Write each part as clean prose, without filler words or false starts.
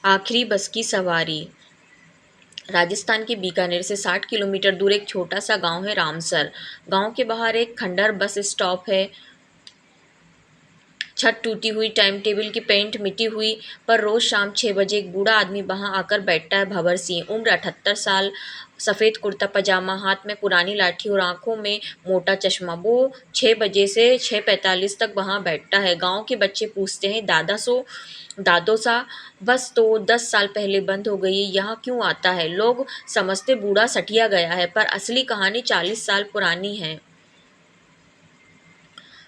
आखिरी बस की सवारी। राजस्थान के बीकानेर से 60 किलोमीटर दूर एक छोटा सा गांव है रामसर। गांव के बाहर एक खंडर बस स्टॉप है। छत टूटी हुई, टाइम टेबल की पेंट मिटी हुई, पर रोज शाम 6 बजे एक बूढ़ा आदमी वहां आकर बैठता है। भंवर सिंह, उम्र 78 साल, सफ़ेद कुर्ता पजामा, हाथ में पुरानी लाठी और आंखों में मोटा चश्मा। वो 6 बजे से 6:45 तक वहां बैठता है। गांव के बच्चे पूछते हैं, दादो सा बस तो 10 साल पहले बंद हो गई, यहाँ क्यों आता है? लोग समझते बूढ़ा सठिया गया है, पर असली कहानी 40 साल पुरानी है।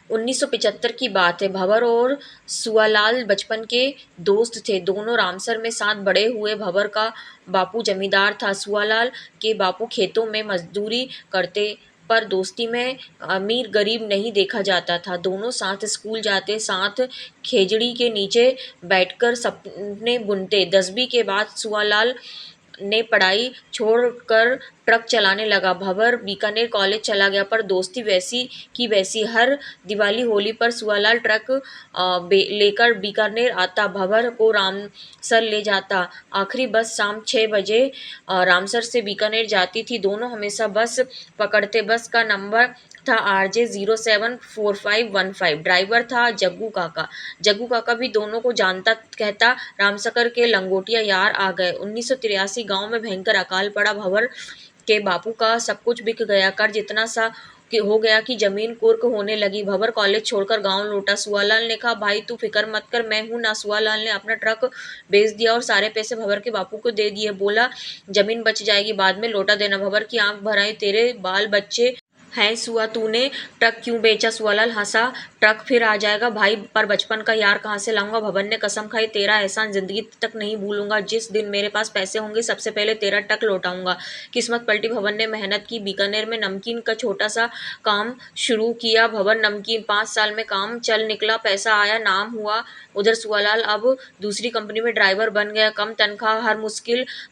1975 की बात है। भंवर और सुआलाल बचपन के दोस्त थे। दोनों रामसर में साथ बड़े हुए। भंवर का बापू जमींदार था। सुआलाल के बापू खेतों में मजदूरी करते, पर दोस्ती में अमीर गरीब नहीं देखा जाता था। दोनों साथ स्कूल जाते, साथ खेजड़ी के नीचे बैठकर सपने बुनते। 10वीं के बाद सुआलाल ने पढ़ाई छोड़कर ट्रक चलाने लगा। भंवर बीकानेर कॉलेज चला गया, पर दोस्ती वैसी की वैसी। हर दिवाली होली पर सुआलाल ट्रक लेकर बीकानेर आता, भंवर को रामसर ले जाता। आखिरी बस शाम 6 बजे रामसर से बीकानेर जाती थी। दोनों हमेशा बस पकड़ते। बस का नंबर था RJ074515। ड्राइवर था जग्गू काका। जग्गू काका भी दोनों को जानता, कहता, रामसकर के लंगोटिया यार आ गए। 1983 गांव में भयंकर अकाल पड़ा। भंवर के बापू का सब कुछ बिक गया। कर्ज इतना सा हो गया कि जमीन कुर्क होने लगी। भंवर कॉलेज छोड़कर गांव लौटा। सुआलाल ने कहा, भाई तू फिक्र मत कर, मैं हूं ना। सुआलाल ने अपना ट्रक बेच दिया और सारे पैसे भंवर के बापू को दे दिए। बोला, जमीन बच जाएगी, बाद में लौटा देना। भंवर की आंख भर आई। तेरे बाल बच्चे हैं सुआ, तूने ट्रक क्यों बेचा? सुआलाल हंसा, ट्रक फिर आ जाएगा भाई, पर बचपन का यार कहाँ से लाऊंगा? भंवर ने कसम खाई, तेरा एहसान जिंदगी तक नहीं भूलूंगा। जिस दिन मेरे पास पैसे होंगे सबसे पहले तेरा ट्रक लौटाऊंगा। किस्मत पलटी। भंवर ने मेहनत की। बीकानेर में नमकीन का छोटा सा काम शुरू किया। भंवर नमकीन। 5 साल में काम चल निकला, पैसा आया, नाम हुआ। उधर सुआलाल अब दूसरी कंपनी में ड्राइवर बन गया। कम तनख्वाह,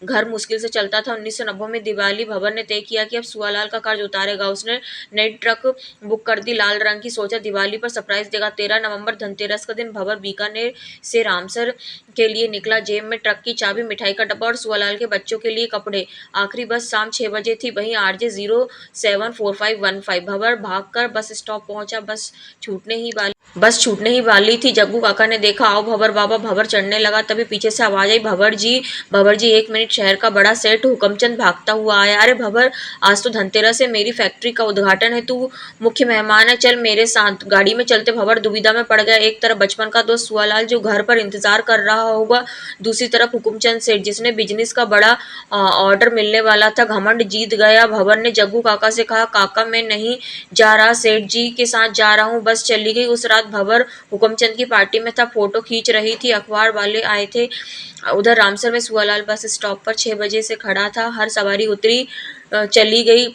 घर मुश्किल से चलता था। 1990 में दिवाली भंवर ने तय किया कि अब सुआलाल का कर्ज उतारेगा। उसने नई ट्रक बुक कर दी, लाल रंग की। सोचा दिवाली पर सरप्राइज देगा। 13 नवंबर धनतेरस का दिन। भंवर बीकानेर से रामसर के लिए निकला। जेब में ट्रक की चाबी, मिठाई का डब्बा और सुआलाल के बच्चों के लिए कपड़े। आखिरी बस शाम 6 बजे थी। वहीं RJ074515। भंवर भागकर बस स्टॉप पहुंचा। बस छूटने ही वाली थी। जग्गू काका ने देखा, आओ भंवर बाबा। भंवर चढ़ने लगा, तभी पीछे से आवाज आई, भंवर जी 1 मिनट। शहर का बड़ा सेठ हुकमचंद भागता हुआ आया। अरे भंवर, आज तो धनतेरस है, मेरी फैक्ट्री का उद्घाटन है, तू मुख्य मेहमान है, चल मेरे साथ। गाड़ी में चलते भंवर दुविधा में पड़ गया। एक तरफ बचपन का दोस्त सुआलाल जो घर पर इंतजार कर रहा होगा, दूसरी तरफ हुकुमचंद सेठ जिसने बिजनेस का बड़ा ऑर्डर मिलने वाला था। घमंड जीत गया। भंवर ने जग्गू काका से कहा, काका मैं नहीं जा रहा, सेठ जी के साथ जा रहा हूँ। बस चली गई। उस रात भंवर हुकुमचंद की पार्टी में था, फोटो खींच रही थी, अखबार वाले आए थे। उधर रामसर में सुआलाल बस स्टॉप पर 6 बजे से खड़ा था। हर सवारी उतरी चली गई,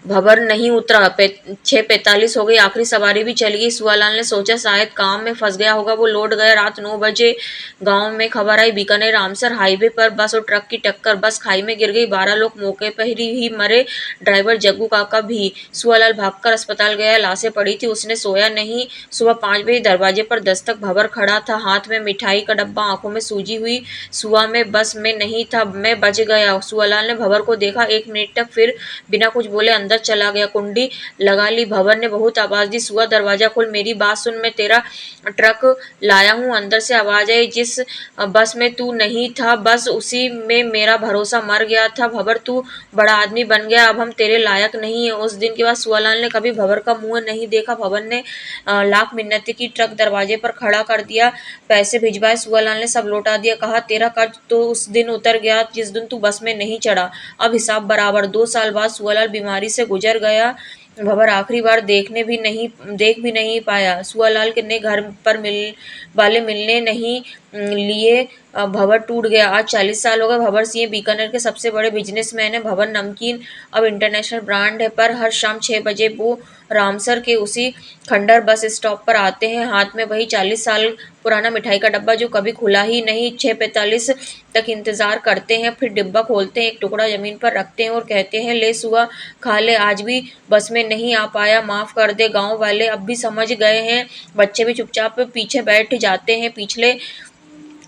भंवर नहीं उतरा। 6:45 हो गई, आखिरी सवारी भी चली गई। सुआलाल ने सोचा शायद काम में फंस गया होगा। वो लौट गया। रात 9 बजे गांव में खबर आई, बीकानेर रामसर हाईवे पर बस और ट्रक की टक्कर। बस खाई में गिर गई, 12 लोग मौके पर ही मरे, ड्राइवर जग्गू काका भी। सुआलाल भागकर अस्पताल गया, लाशें पड़ी थी, उसने सोया नहीं। सुबह 5 बजे दरवाजे पर दस्तक। भंवर खड़ा था, हाथ में मिठाई का डब्बा, आंखों में सूजी हुई। सुआ मैं बस में नहीं था, मैं बच गया। सुआलाल ने भंवर को देखा 1 मिनट तक, फिर बिना कुछ बोले अंदर चला गया। कुंडी लगा ली। भंवर ने बहुत आवाज दी, सुआ दरवाजा खोल, मेरी बात सुन, मैं तेरा ट्रक लाया हूँ। अंदर से आवाज आई, जिस बस में तू नहीं था, बस उसी में मेरा भरोसा मर गया था। भंवर तू बड़ा आदमी बन गया, अब हम तेरे लायक नहीं है। उस दिन के बाद सुआलाल ने कभी भंवर का मुंह नहीं देखा। भंवर ने लाख मिन्नतें की, ट्रक दरवाजे पर खड़ा कर दिया, पैसे भिजवाए। सुआलाल ने सब लौटा दिया। कहा, तेरा कर्ज तो उस दिन उतर गया जिस दिन तू बस में नहीं चढ़ा, अब हिसाब बराबर। 2 साल बाद सुआलाल बीमारी से गुजर गया। भंवर आखिरी बार देख भी नहीं पाया। सुआलाल ने घर पर मिलने नहीं लिए। भंवर टूट गया। आज 40 साल हो गए। भंवर सिंह बीकानेर के सबसे बड़े बिजनेसमैन है। भंवर नमकीन अब इंटरनेशनल ब्रांड है, पर हर शाम 6 बजे वो रामसर के उसी खंडर बस स्टॉप पर आते हैं, हाथ में वही 40 साल पुराना मिठाई का डब्बा जो कभी खुला ही नहीं। 6:45 तक इंतजार करते हैं, फिर डिब्बा खोलते हैं, एक टुकड़ा जमीन पर रखते हैं और कहते हैं, ले सुआ खा ले, आज भी बस में नहीं आ पाया, माफ कर दे। गांव वाले अब भी समझ गए हैं। बच्चे भी चुपचाप पीछे बैठ जाते हैं। पिछले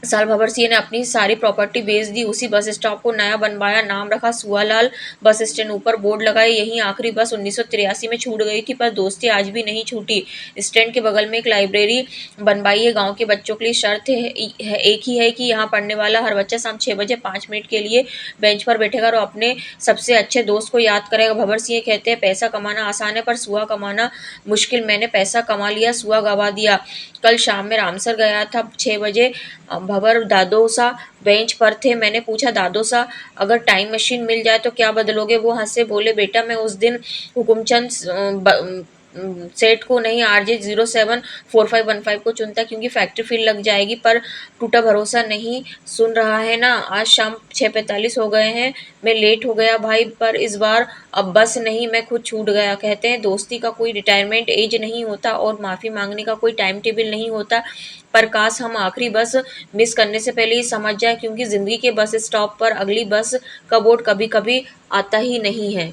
साल भवर सिंह ने अपनी सारी प्रॉपर्टी बेच दी, उसी बस स्टॉप को नया बनवाया, नाम रखा सुआलाल बस स्टैंड, ऊपर बोर्ड लगाए यहीं आखिरी बस 1983 में छूट गई थी, पर दोस्ती आज भी नहीं छूटी। स्टैंड के बगल में एक लाइब्रेरी बनवाई है, गांव के बच्चों के लिए शर्त एक ही है कि यहाँ पढ़ने वाला हर बच्चा शाम 6 बजे 5 मिनट के लिए बेंच पर बैठेगा और अपने सबसे अच्छे दोस्त को याद करेगा। भवर सिंह कहते हैं पैसा कमाना आसान है पर सुआ कमाना मुश्किल, मैंने पैसा कमा लिया, सुआ गवा दिया। कल शाम में रामसर गया था 6 बजे, भंवर दादोसा बेंच पर थे। मैंने पूछा दादोसा अगर टाइम मशीन मिल जाए तो क्या बदलोगे? वो हंसे बोले बेटा मैं उस दिन हुकुमचंद सेठ को नहीं RJ074515 को चुनता, क्योंकि फैक्ट्री फील्ड लग जाएगी, पर टूटा भरोसा नहीं सुन रहा है ना। आज शाम 6:45 हो गए हैं, मैं लेट हो गया भाई, पर इस बार अब बस नहीं मैं खुद छूट गया। कहते हैं दोस्ती का कोई रिटायरमेंट एज नहीं होता और माफ़ी मांगने का कोई टाइम टेबल नहीं होता, पर काश हम आखिरी बस मिस करने से पहले ही समझ जाए, क्योंकि ज़िंदगी के बस स्टॉप पर अगली बस का बोर्ड कभी कभी आता ही नहीं है।